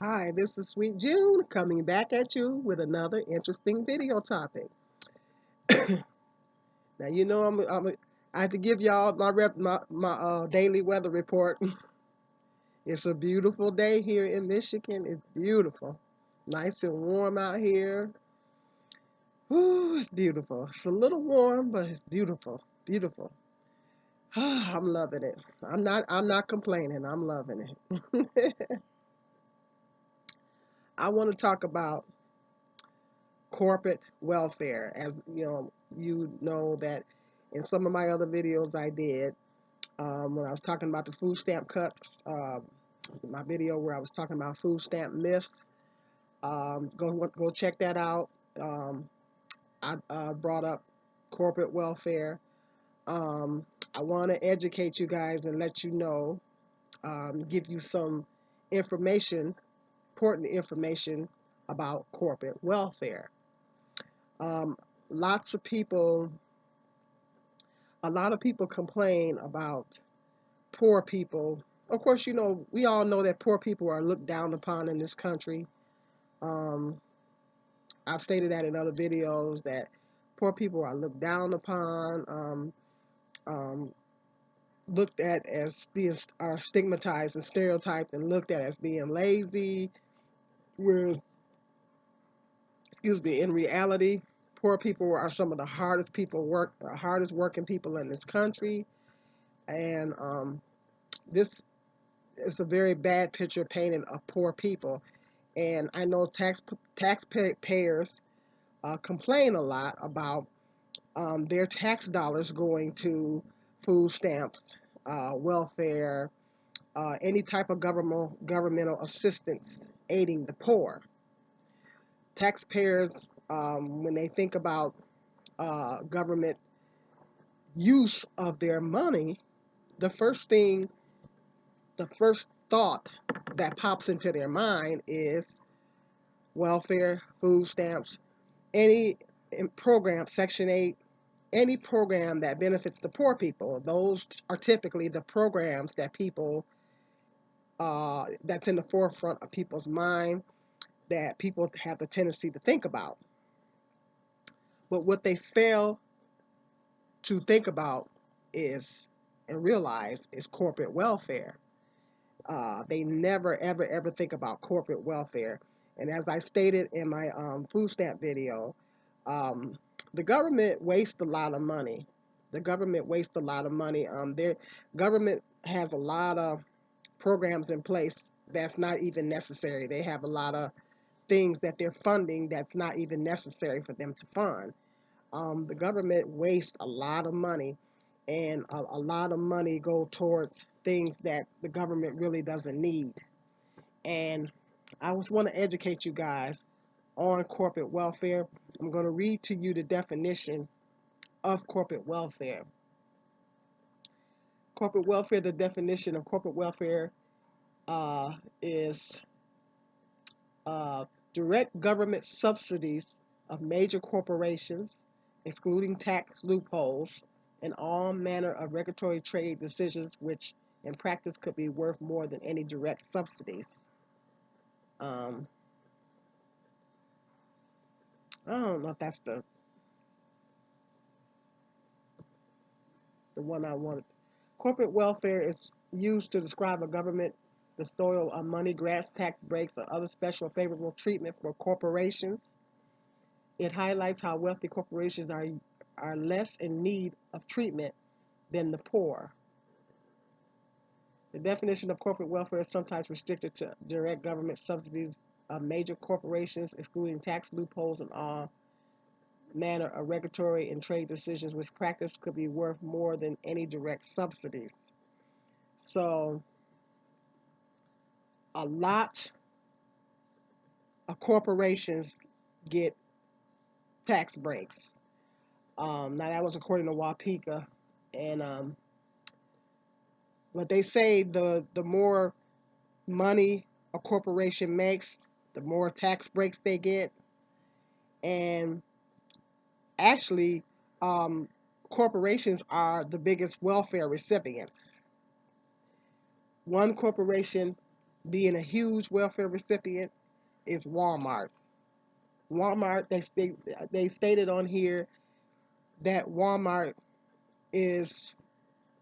Hi, this is Sweet June coming back at you with another interesting video topic. Now you know I have to give y'all my daily weather report. It's a beautiful day here in Michigan. It's beautiful, nice and warm out here. Ooh, it's beautiful. It's a little warm, but it's beautiful, beautiful. I'm loving it. I'm not complaining. I'm loving it. I want to talk about corporate welfare. As you know that in some of my other videos I did, when I was talking about the food stamp cuts, my video where I was talking about food stamp myths, go check that out. Um, I brought up corporate welfare. Um, I want to educate you guys and let you know, give you some information, important information about corporate welfare. Um, lots of people a lot of people complain about poor people. Of course, we all know that poor people are looked down upon in this country. Um, I've stated that in other videos that poor people are looked down upon, um, looked at as being are stigmatized and stereotyped and looked at as being lazy. Whereas, excuse me, in reality, poor people are some of the hardest working people in this country, and this it's a very bad picture painted of poor people. And I know taxpayers complain a lot about their tax dollars going to food stamps, welfare, any type of governmental assistance aiding the poor. Taxpayers, when they think about government use of their money, the first thing, the first thought that pops into their mind is welfare, food stamps, any program, Section 8, any program that benefits the poor people. Those are typically the programs that that's in the forefront of people's mind, that people have the tendency to think about. But what they fail to think about is and realize is corporate welfare. They never, ever, ever think about corporate welfare. And as I stated in my food stamp video, um, the government wastes a lot of money. The government wastes a lot of money. Their government has a lot of programs in place that's not even necessary. They have a lot of things that they're funding that's not even necessary for them to fund. The government wastes a lot of money, and a lot of money go towards things that the government really doesn't need. And I just want to educate you guys on corporate welfare. I'm going to read to you the definition of corporate welfare. Corporate welfare, the definition of corporate welfare is uh, direct government subsidies of major corporations, excluding tax loopholes, and all manner of regulatory trade decisions which in practice could be worth more than any direct subsidies. Um, I don't know if that's the one I wanted. Corporate welfare is used to describe a government bestowal of money, grants, tax breaks, or other special favorable treatment for corporations. It highlights how wealthy corporations are less in need of treatment than the poor. The definition of corporate welfare is sometimes restricted to direct government subsidies of major corporations, excluding tax loopholes and all manner of regulatory and trade decisions which practice could be worth more than any direct subsidies. So a lot of corporations get tax breaks. Now that was according to Wapika, and but they say the more money a corporation makes, the more tax breaks they get, and actually, um, corporations are the biggest welfare recipients. One corporation being a huge welfare recipient is Walmart. Walmart, they stated on here that Walmart is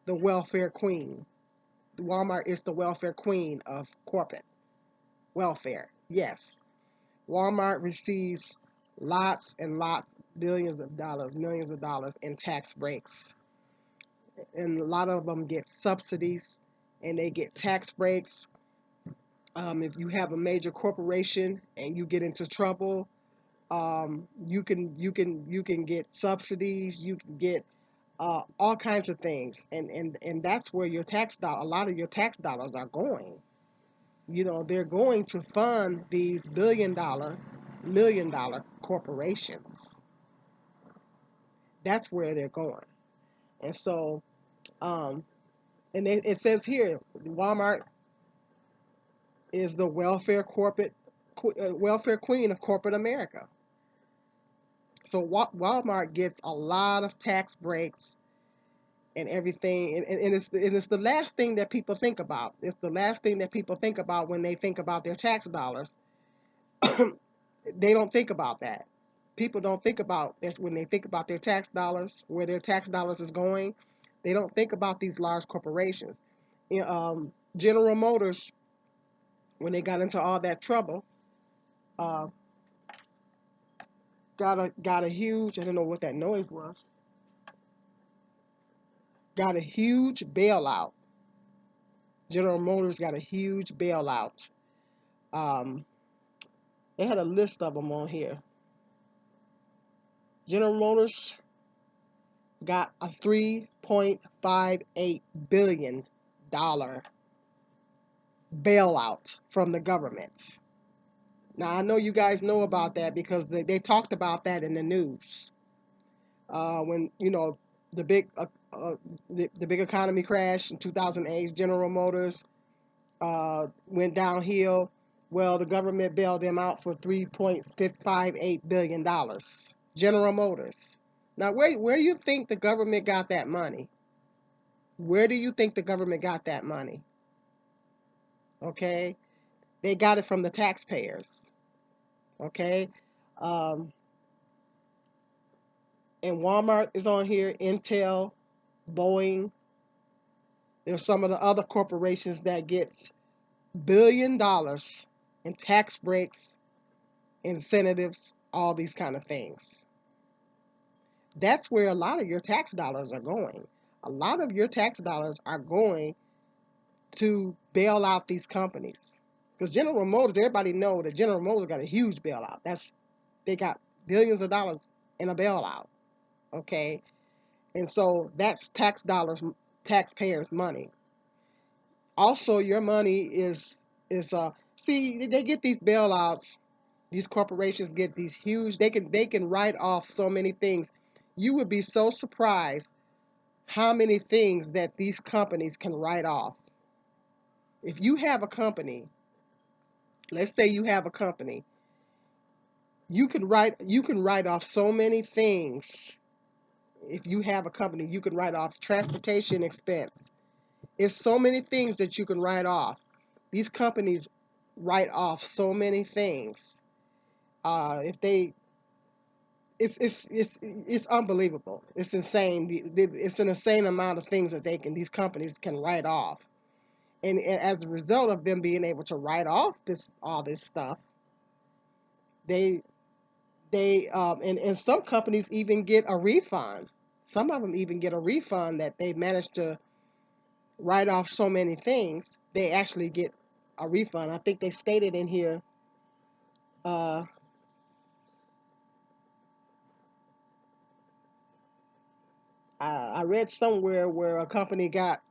the welfare queen. Walmart is the welfare queen of corporate welfare. Yes, Walmart receives lots and lots, billions of dollars, millions of dollars in tax breaks. And a lot of them get subsidies and they get tax breaks. If you have a major corporation and you get into trouble, you can get subsidies, you can get all kinds of things, and that's where your a lot of your tax dollars are going. They're going to fund these billion-dollar, million-dollar corporations. That's where they're going. And so, um, and it says here, Walmart is the welfare queen of corporate America. So Walmart gets a lot of tax breaks and everything, and it's the last thing that people think about. It's the last thing that people think about when they think about their tax dollars. They don't think about that. People don't think about it when they think about their tax dollars, where their tax dollars is going. They don't think about these large corporations. General Motors, when they got into all that trouble, uh, got a huge, I don't know what that noise was, got a huge bailout. General Motors got a huge bailout. Um, they had a list of them on here. General Motors got a $3.58 billion bailout from the government. Now, I know you guys know about that because they talked about that in the news. When, the big the big economy crash in 2008, General Motors went downhill. Well, the government bailed them out for $3.58 billion. General Motors. Now, where do you think the government got that money? Where do you think the government got that money? Okay, they got it from the taxpayers. Okay, um, and Walmart is on here. Intel, Boeing. There's some of the other corporations that gets $1 billion in tax breaks, incentives, all these kind of things. That's where a lot of your tax dollars are going. A lot of your tax dollars are going to bail out these companies. Because General Motors, everybody know that General Motors got a huge bailout. They got billions of dollars in a bailout. Okay, and so that's tax dollars, taxpayers' money. Also, your money is see, they get these bailouts. These corporations get these huge. They can write off so many things. You would be so surprised how many things that these companies can write off. If you have a company, let's say you have a company, you can write off so many things. If you have a company, you can write off transportation expense. It's so many things that you can write off. These companies write off so many things. If they it's unbelievable. It's insane. It's an insane amount of things that these companies can write off. And as a result of them being able to write off all this stuff, they and some companies even get a refund. Some of them even get a refund that they managed to write off so many things. They actually get a refund. I think they stated in here. Uh, I read somewhere where a company got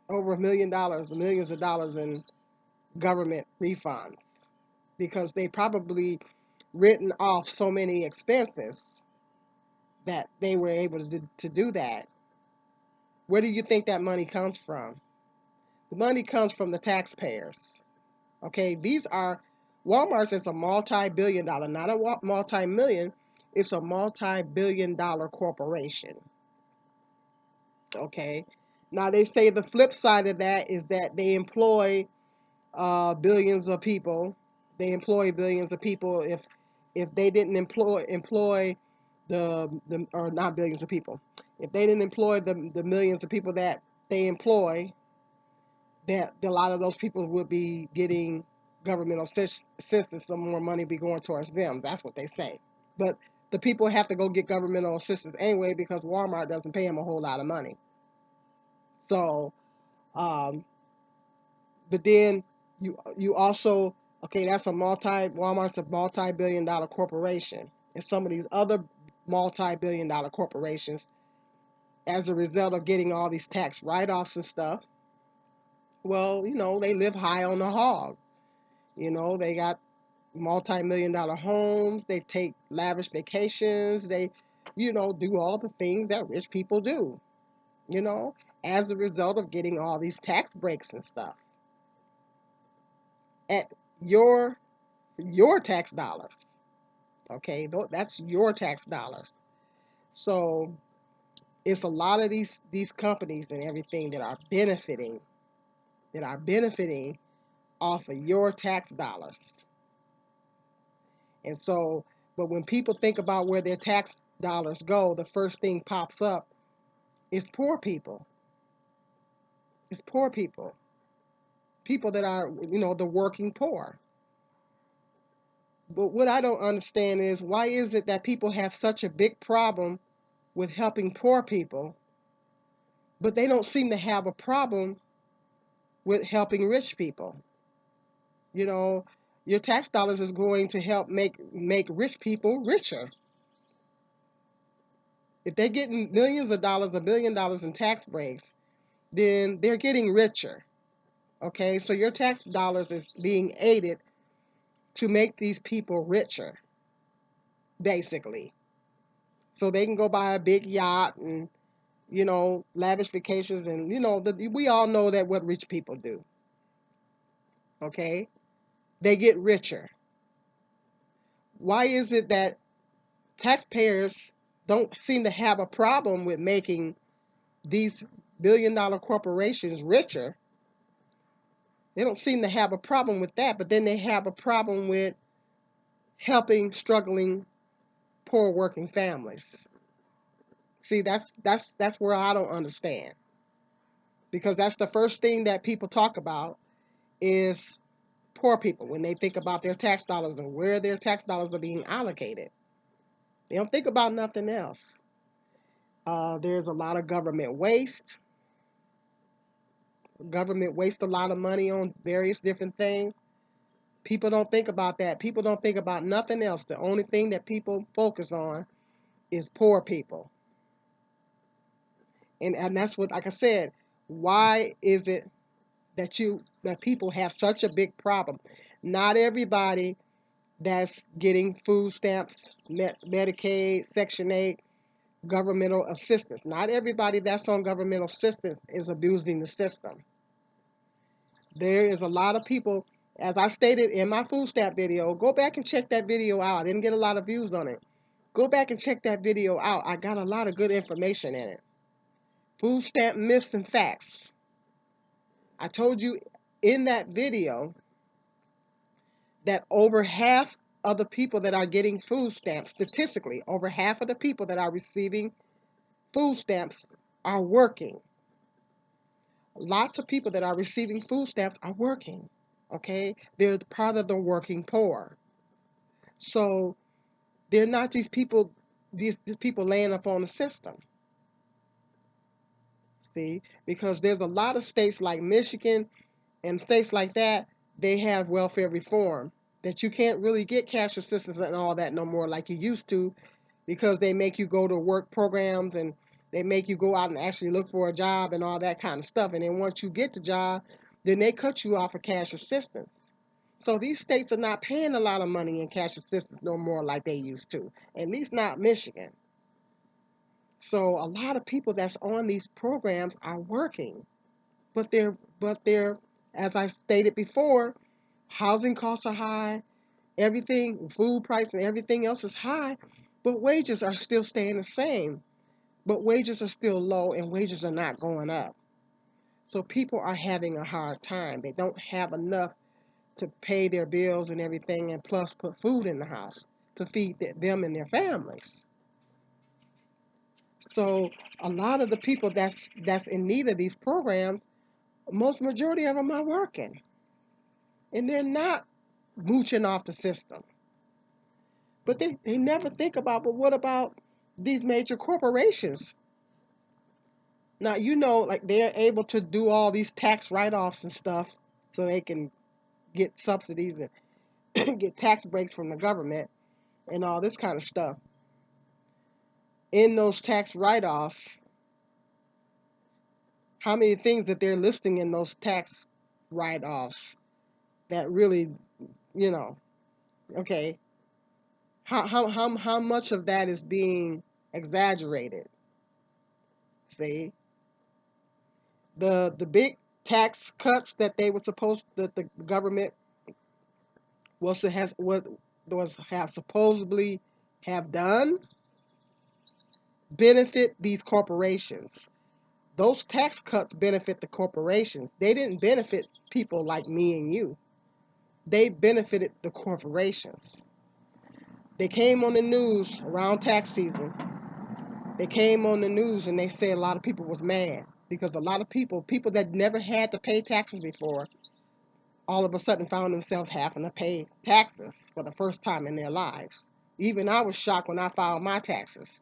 over $1 million, millions of dollars in government refunds because they probably written off so many expenses that they were able to do that. Where do you think that money comes from? The money comes from the taxpayers. Okay, Walmart's is a multi-billion dollar, not a multi-million, it's a multi-billion dollar corporation. Okay, now they say the flip side of that is that they employ billions of people. They employ billions of people. If they didn't employ the or not billions of people, if they didn't employ the millions of people that they employ, that a lot of those people would be getting governmental assistance. Some more money be going towards them. That's what they say. But the people have to go get governmental assistance anyway because Walmart doesn't pay them a whole lot of money. So, um, but then you also, okay, that's a Walmart's a multi-billion-dollar corporation, and some of these other multi-billion-dollar corporations, as a result of getting all these tax write-offs and stuff, well, they live high on the hog. They got multi-million-dollar homes. They take lavish vacations. They, do all the things that rich people do. You know, as a result of getting all these tax breaks and stuff at your tax dollars. Okay, that's your tax dollars. So it's a lot of these companies and everything that are benefiting off of your tax dollars. And so, but when people think about where their tax dollars go, the first thing pops up is poor people. It's poor people. People that are, the working poor. But what I don't understand is why is it that people have such a big problem with helping poor people, but they don't seem to have a problem with helping rich people? You know, your tax dollars is going to help make rich people richer. If they're getting millions of dollars, $1 billion in tax breaks, then they're getting richer. Okay, so your tax dollars is being aided to make these people richer, basically. So they can go buy a big yacht and, lavish vacations and, we all know that what rich people do. Okay, they get richer. Why is it that taxpayers don't seem to have a problem with making these billion-dollar corporations richer? They don't seem to have a problem with that, but then they have a problem with helping struggling poor working families. See, that's where I don't understand. Because that's the first thing that people talk about is poor people when they think about their tax dollars and where their tax dollars are being allocated. They don't think about nothing else. There's a lot of government waste. Government wastes a lot of money on various different things. People don't think about that. People don't think about nothing else. The only thing that people focus on is poor people. And that's what, like I said, why is it that people have such a big problem? Not everybody that's getting food stamps, Medicaid, Section 8, governmental assistance. Not everybody that's on governmental assistance is abusing the system. There is a lot of people, as I stated in my food stamp video. Go back and check that video out. I didn't get a lot of views on it. Go back and check that video out. I got a lot of good information in it. Food stamp myths and facts. I told you in that video that over half of the people that are getting food stamps, statistically, over half of the people that are receiving food stamps are working. Lots of people that are receiving food stamps are working. Okay? They're part of the working poor. So they're not these people laying up on the system. See? Because there's a lot of states like Michigan and states like that, they have welfare reform that you can't really get cash assistance and all that no more like you used to, because they make you go to work programs and they make you go out and actually look for a job and all that kind of stuff. And then once you get the job, then they cut you off of cash assistance. So these states are not paying a lot of money in cash assistance no more like they used to, at least not Michigan. So a lot of people that's on these programs are working, but they're, as I stated before, housing costs are high, everything, food price and everything else is high, but wages are still staying the same. But wages are still low and wages are not going up. So people are having a hard time. They don't have enough to pay their bills and everything, and plus put food in the house to feed them and their families. So a lot of the people that's in need of these programs, most majority of them are working, and they're not mooching off the system. But they never think about, but what about these major corporations? Now, like they're able to do all these tax write-offs and stuff so they can get subsidies and get tax breaks from the government and all this kind of stuff. In those tax write-offs, how many things that they're listing in those tax write-offs that really, you know, okay, how much of that is being exaggerated? See, the big tax cuts that they were supposed that the government was to have what was have supposedly have done benefit these corporations. Those tax cuts benefit the corporations. They didn't benefit people like me and you. They benefited the corporations. They came on the news around tax season. They came on the news and they said a lot of people was mad because a lot of people that never had to pay taxes before, all of a sudden found themselves having to pay taxes for the first time in their lives. Even I was shocked when I filed my taxes.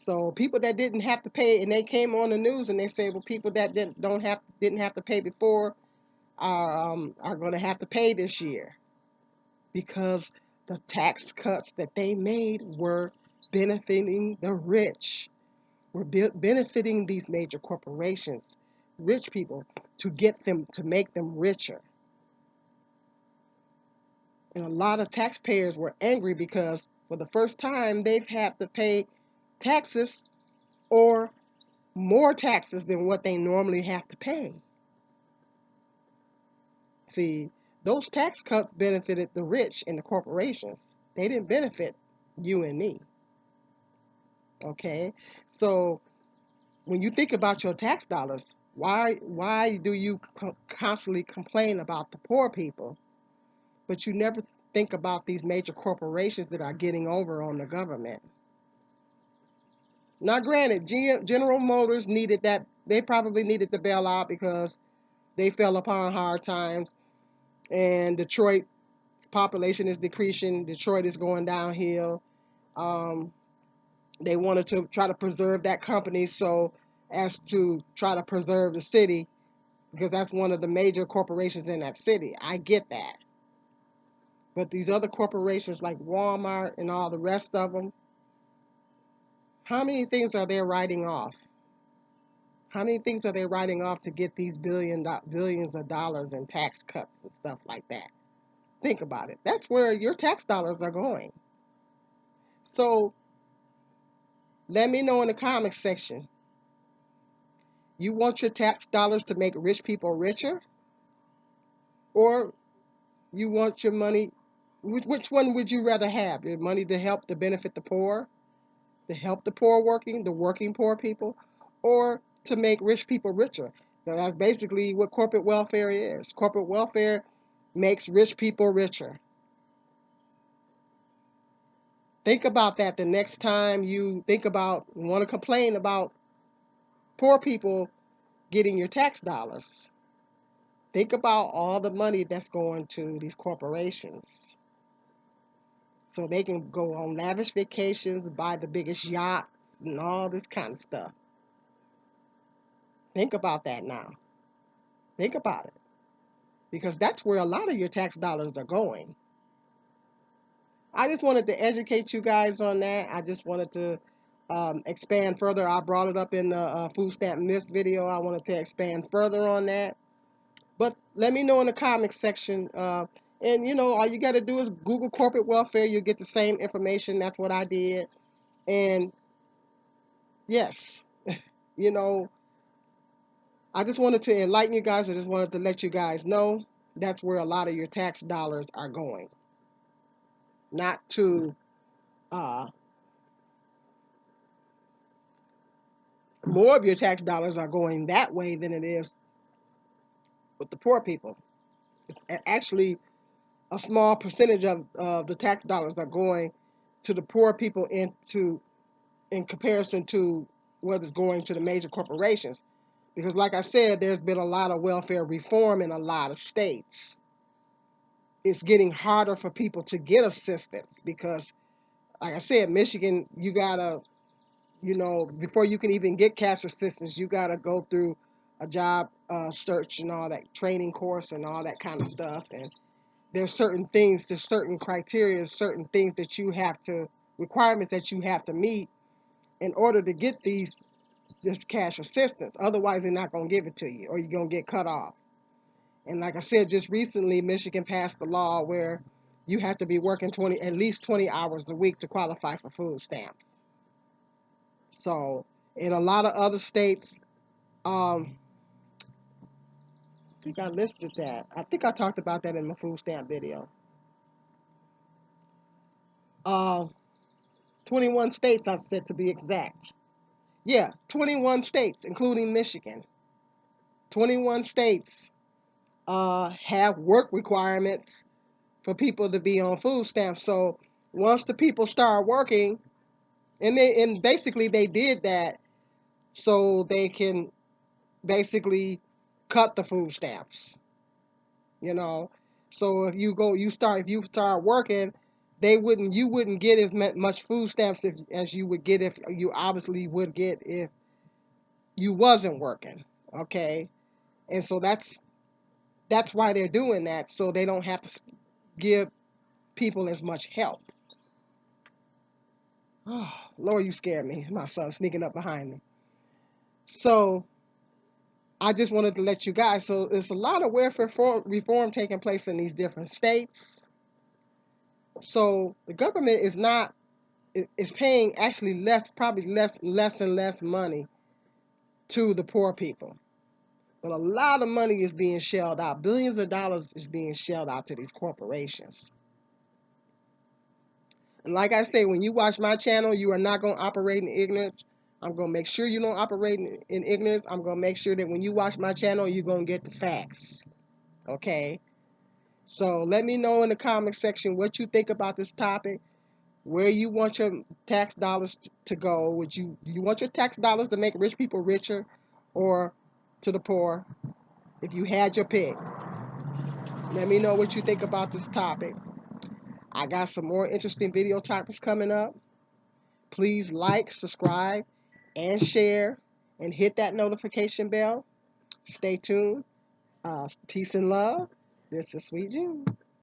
So people that didn't have to pay, and they came on the news and they said, well, people that didn't have to pay before are going to have to pay this year because the tax cuts that they made were benefiting the rich, were benefiting these major corporations, rich people, to make them richer. And a lot of taxpayers were angry because for the first time they've had to pay taxes or more taxes than what they normally have to pay. See, those tax cuts benefited the rich and the corporations. They didn't benefit you and me. Okay? So when you think about your tax dollars, why do you constantly complain about the poor people, but you never think about these major corporations that are getting over on the government? Now, granted, General Motors needed that. They probably needed the bailout because they fell upon hard times, and Detroit population is decreasing. Detroit is going downhill. Um, they wanted to try to preserve that company so as to try to preserve the city because that's one of the major corporations in that city. I get that. But these other corporations like Walmart and all the rest of them, how many things are they writing off? How many things are they writing off to get these billions of dollars in tax cuts and stuff like that? Think about it. That's where your tax dollars are going. So let me know in the comments section. You want your tax dollars to make rich people richer? Or you want your money, which one would you rather have? Your money to help to benefit the poor, to help the working poor people, or to make rich people richer? So that's basically what corporate welfare is. Corporate welfare makes rich people richer. Think about that the next time you want to complain about poor people getting your tax dollars. Think about all the money that's going to these corporations so they can go on lavish vacations, buy the biggest yachts, and all this kind of stuff. Think about that now. Think about it. Because that's where a lot of your tax dollars are going. I just wanted to educate you guys on that. I just wanted to expand further. I brought it up in the food stamp myths video. I wanted to expand further on that. But let me know in the comments section. And all you got to do is Google corporate welfare. You'll get the same information. That's what I did. And yes, you know, I just wanted to enlighten you guys. I just wanted to let you guys know that's where a lot of your tax dollars are going. Not to more of your tax dollars are going that way than it is with the poor people. Actually, a small percentage of the tax dollars are going to the poor people in comparison to what is going to the major corporations. Because like I said, there's been a lot of welfare reform in a lot of states. It's getting harder for people to get assistance because, like I said, Michigan, you gotta, before you can even get cash assistance, you gotta go through a job search and all that training course and all that kind of stuff. And there's certain things, there's certain criteria, certain things that you have to, requirements that you have to meet in order to get this cash assistance. Otherwise, they're not gonna give it to you, or you're gonna get cut off. And like I said, just recently, Michigan passed a law where you have to be working at least 20 hours a week to qualify for food stamps. So, in a lot of other states, I think I listed that. I think I talked about that in the food stamp video. Uh, 21 states, I said to be exact. Yeah, 21 states, including Michigan. 21 states have work requirements for people to be on food stamps. So once the people start working, and basically they did that so they can basically cut the food stamps, you know. So if you start working, you wouldn't get as much food stamps as you would get if you obviously would get if you wasn't working. Okay, and so that's why they're doing that, so they don't have to give people as much help. Oh, Lord, you scared me. My son sneaking up behind me. So I just wanted to let you guys. So there's a lot of welfare reform taking place in these different states. So the government is paying actually probably less and less money to the poor people. But a lot of money is being shelled out. Billions of dollars is being shelled out to these corporations. And like I say, when you watch my channel, you are not going to operate in ignorance. I'm going to make sure you don't operate in ignorance. I'm going to make sure that when you watch my channel, you're going to get the facts. Okay? So let me know in the comment section what you think about this topic, where you want your tax dollars to go. Would you want your tax dollars to make rich people richer or to the poor? If you had your pick, let me know what you think about this topic. I got some more interesting video topics coming up. Please like, subscribe, and share, and hit that notification bell. Stay tuned. Peace and love. This is Sweet June.